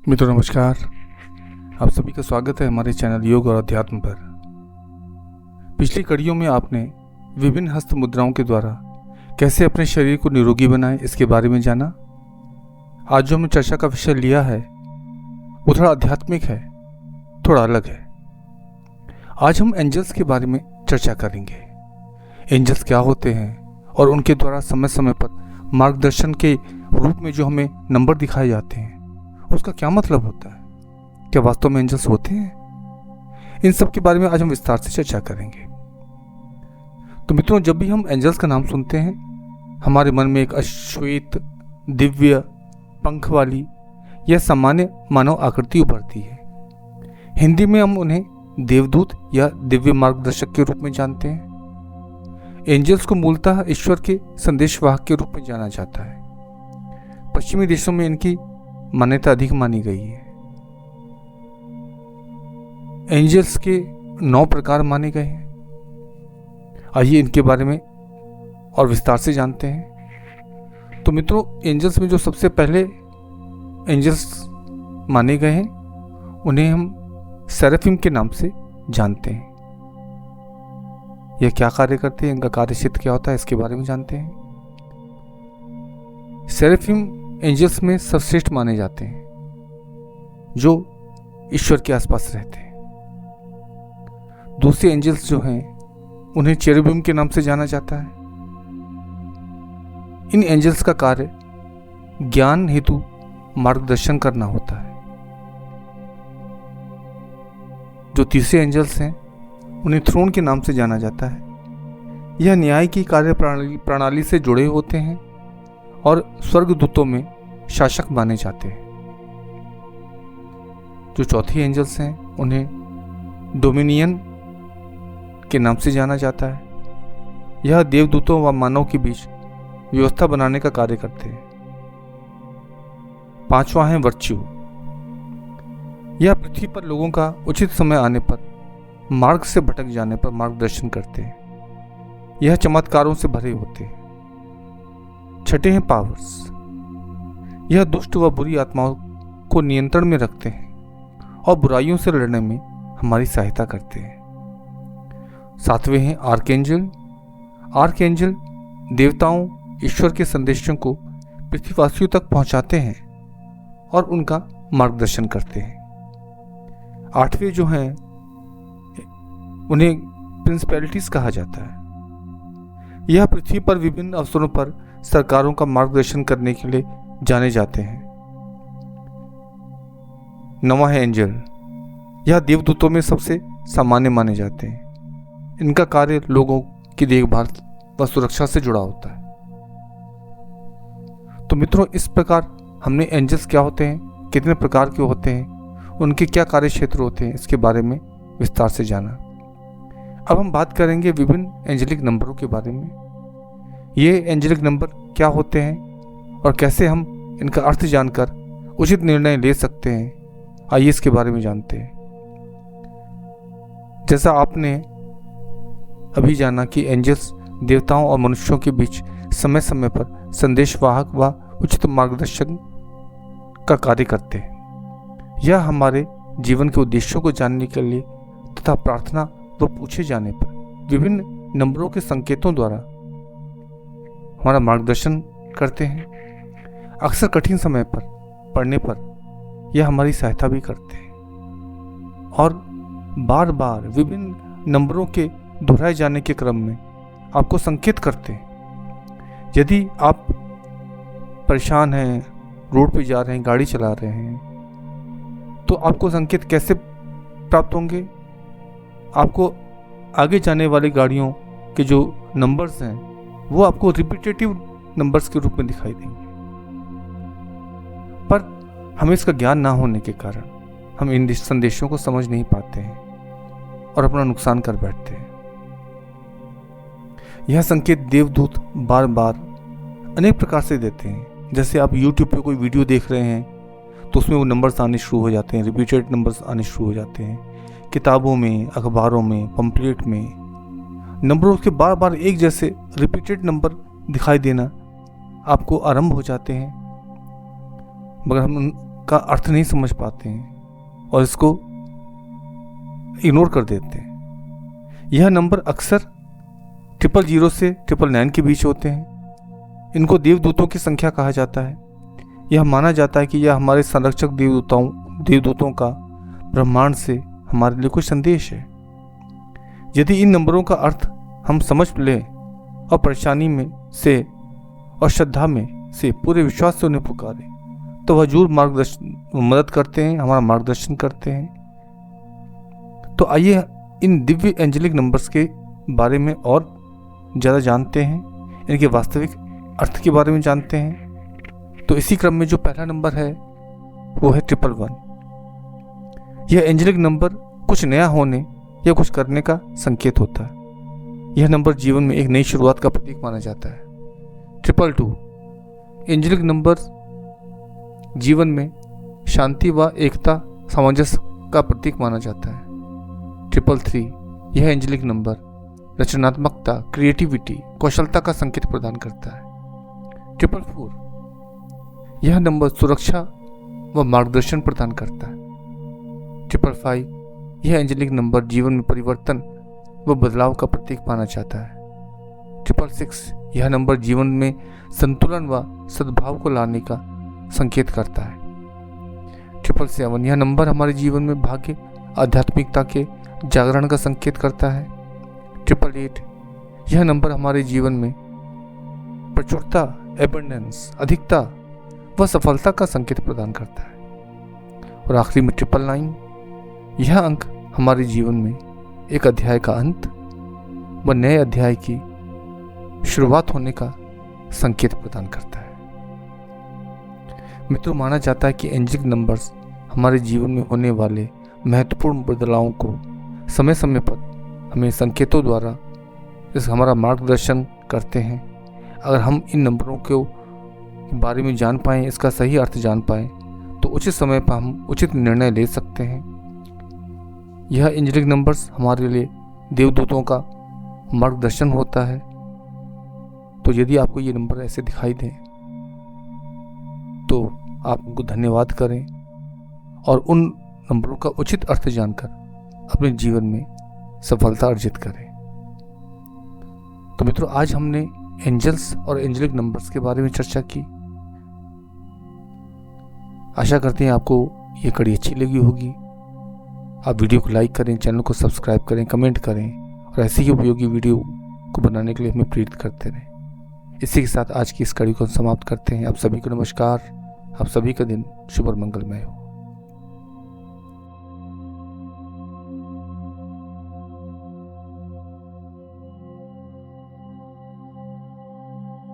मित्रों नमस्कार। आप सभी का स्वागत है हमारे चैनल योग और अध्यात्म पर। पिछली कड़ियों में आपने विभिन्न हस्त मुद्राओं के द्वारा कैसे अपने शरीर को निरोगी बनाएं इसके बारे में जाना। आज जो हमने चर्चा का विषय लिया है वो थोड़ा आध्यात्मिक है, थोड़ा अलग है। आज हम एंजल्स के बारे में चर्चा करेंगे। एंजल्स क्या होते हैं और उनके द्वारा समय समय पर मार्गदर्शन के रूप में जो हमें नंबर दिखाए जाते हैं उसका क्या मतलब होता है, क्या वास्तव में एंजल्स होते हैं, इन सब के बारे में आज हम विस्तार से चर्चा करेंगे। तो मित्रों, जब भी हम एंजल्स का नाम सुनते हैं हमारे मन में एक अश्वेत, दिव्य, पंख वाली या सामान्य मानव आकृति उभरती है। हिंदी में हम उन्हें देवदूत या दिव्य मार्गदर्शक के रूप में जानते हैं। एंजल्स को मूलतः ईश्वर के संदेशवाहक के रूप में जाना जाता है। पश्चिमी देशों में इनकी मान्यता अधिक मानी गई है। एंजल्स के 9 प्रकार माने गए हैं। आइए इनके बारे में और विस्तार से जानते हैं। तो मित्रों, एंजल्स में जो सबसे पहले एंजल्स माने गए हैं उन्हें हम सेराफिम के नाम से जानते हैं। यह क्या कार्य करते हैं, इनका कार्य क्षेत्र क्या होता है, इसके बारे में जानते हैं। सेराफिम एंजल्स में सर्वश्रेष्ठ माने जाते हैं जो ईश्वर के आसपास रहते हैं। दूसरे एंजल्स जो हैं उन्हें चेरुबिम के नाम से जाना जाता है। इन एंजल्स का कार्य ज्ञान हेतु मार्गदर्शन करना होता है। जो तीसरे एंजल्स हैं उन्हें थ्रोन के नाम से जाना जाता है। यह न्याय की कार्य प्रणाली से जुड़े होते हैं और स्वर्गदूतों में शासक माने जाते हैं। जो चौथे एंजल्स हैं उन्हें डोमिनियन के नाम से जाना जाता है। यह देवदूतों व मानव के बीच व्यवस्था बनाने का कार्य करते हैं। पांचवा है वर्च्यू। यह पृथ्वी पर लोगों का उचित समय आने पर मार्ग से भटक जाने पर मार्गदर्शन करते हैं। यह चमत्कारों से भरे होते हैं। छठे हैं पावर्स। यह दुष्ट व बुरी आत्माओं को नियंत्रण में रखते हैं और बुराइयों से लड़ने में हमारी सहायता करते हैं। सातवें हैं आर्कएंजल। आर्कएंजल देवताओं, ईश्वर के संदेशों को पृथ्वीवासियों तक पहुंचाते हैं और उनका मार्गदर्शन करते हैं। आठवें जो हैं उन्हें प्रिंसिपैलिटीज कहा जाता है। यह पृथ्वी पर विभिन्न अवसरों पर सरकारों का मार्गदर्शन करने के लिए जाने जाते हैं। नवा है एंजल। यह देवदूतों में सबसे सामान्य माने जाते हैं। इनका कार्य लोगों की देखभाल व सुरक्षा से जुड़ा होता है। तो मित्रों, इस प्रकार हमने एंजल्स क्या होते हैं, कितने प्रकार के होते हैं, उनके क्या कार्य क्षेत्र होते हैं, इसके बारे में विस्तार से जाना। अब हम बात करेंगे विभिन्न एंजेलिक नंबरों के बारे में। ये एंजेलिक नंबर क्या होते हैं और कैसे हम इनका अर्थ जानकर उचित निर्णय ले सकते हैं, आइए इसके बारे में जानते हैं। जैसा आपने अभी जाना कि एंजल्स देवताओं और मनुष्यों के बीच समय समय पर संदेशवाहक व उचित मार्गदर्शन का कार्य करते हैं। यह हमारे जीवन के उद्देश्यों को जानने के लिए तथा प्रार्थना व पूछे जाने पर विभिन्न नंबरों के संकेतों द्वारा हमारा मार्गदर्शन करते हैं। अक्सर कठिन समय पर पढ़ने पर यह हमारी सहायता भी करते हैं और बार बार विभिन्न नंबरों के दोहराए जाने के क्रम में आपको संकेत करते हैं। यदि आप परेशान हैं, रोड पे जा रहे हैं, गाड़ी चला रहे हैं, तो आपको संकेत कैसे प्राप्त होंगे? आपको आगे जाने वाली गाड़ियों के जो नंबर्स हैं वो आपको रिपीटेटिव नंबर्स के रूप में दिखाई देंगे। पर हमें इसका ज्ञान ना होने के कारण हम इन संदेशों को समझ नहीं पाते हैं और अपना नुकसान कर बैठते हैं। यह संकेत देवदूत बार बार अनेक प्रकार से देते हैं। जैसे आप YouTube पे कोई वीडियो देख रहे हैं तो उसमें वो नंबर्स आने शुरू हो जाते हैं, रिपीटेड नंबर्स आने शुरू हो जाते हैं। किताबों में, अखबारों में, पंपलेट में नंबरों के बार बार एक जैसे रिपीटेड नंबर दिखाई देना आपको आरंभ हो जाते हैं। मगर हम का अर्थ नहीं समझ पाते हैं और इसको इग्नोर कर देते हैं। यह नंबर अक्सर 000 से 999 के बीच होते हैं। इनको देवदूतों की संख्या कहा जाता है। यह माना जाता है कि यह हमारे संरक्षक देवदूतों का ब्रह्मांड से हमारे लिए कोई संदेश है। यदि इन नंबरों का अर्थ हम समझ लें और परेशानी में से और श्रद्धा में से पूरे विश्वास से उन्हें पुकारें तो वह जरूर मदद करते हैं, हमारा मार्गदर्शन करते हैं। तो आइए इन दिव्य एंजेलिक नंबर्स के बारे में और ज़्यादा जानते हैं, इनके वास्तविक अर्थ के बारे में जानते हैं। तो इसी क्रम में जो पहला नंबर है वो है 111। यह एंजेलिक नंबर कुछ नया होने या कुछ करने का संकेत होता है। यह नंबर जीवन में एक नई शुरुआत का प्रतीक माना जाता है। 222 एंजेलिक नंबर जीवन में शांति व एकता सामंजस्य का प्रतीक माना जाता है। 333 यह एंजेलिक नंबर रचनात्मकता, क्रिएटिविटी, कौशलता का संकेत प्रदान करता है। 444 यह नंबर सुरक्षा व मार्गदर्शन प्रदान करता है। 555 यह एंजेलिक नंबर जीवन में परिवर्तन व बदलाव का प्रतीक माना जाता है। 666 यह नंबर जीवन में संतुलन व सद्भाव को लाने का संकेत करता है। 777 यह नंबर हमारे जीवन में भाग्य, आध्यात्मिकता के जागरण का संकेत करता है। 888 यह नंबर हमारे जीवन में प्रचुरता, एबंडेंस, अधिकता व सफलता का संकेत प्रदान करता है। और आखिरी में 999 यह अंक हमारे जीवन में एक अध्याय का अंत व नए अध्याय की शुरुआत होने का संकेत प्रदान करता है। मित्रों, माना जाता है कि एंजेलिक नंबर्स हमारे जीवन में होने वाले महत्वपूर्ण बदलावों को समय समय पर हमें संकेतों द्वारा हमारा मार्गदर्शन करते हैं। अगर हम इन नंबरों के बारे में जान पाएँ, इसका सही अर्थ जान पाएँ, तो उचित समय पर हम उचित निर्णय ले सकते हैं। यह एंजेलिक नंबर्स हमारे लिए देवदूतों का मार्गदर्शन होता है। तो यदि आपको ये नंबर ऐसे दिखाई दें तो आप उनको धन्यवाद करें और उन नंबरों का उचित अर्थ जानकर अपने जीवन में सफलता अर्जित करें। तो मित्रों, आज हमने एंजल्स और एंजेलिक नंबर्स के बारे में चर्चा की। आशा करते हैं आपको ये कड़ी अच्छी लगी होगी। आप वीडियो को लाइक करें, चैनल को सब्सक्राइब करें, कमेंट करें और ऐसी ही उपयोगी वीडियो को बनाने के लिए हमें प्रेरित करते रहें। इसी के साथ आज की इस कड़ी को समाप्त करते हैं। आप सभी को नमस्कार। आप सभी का दिन शुभ और मंगलमय हो।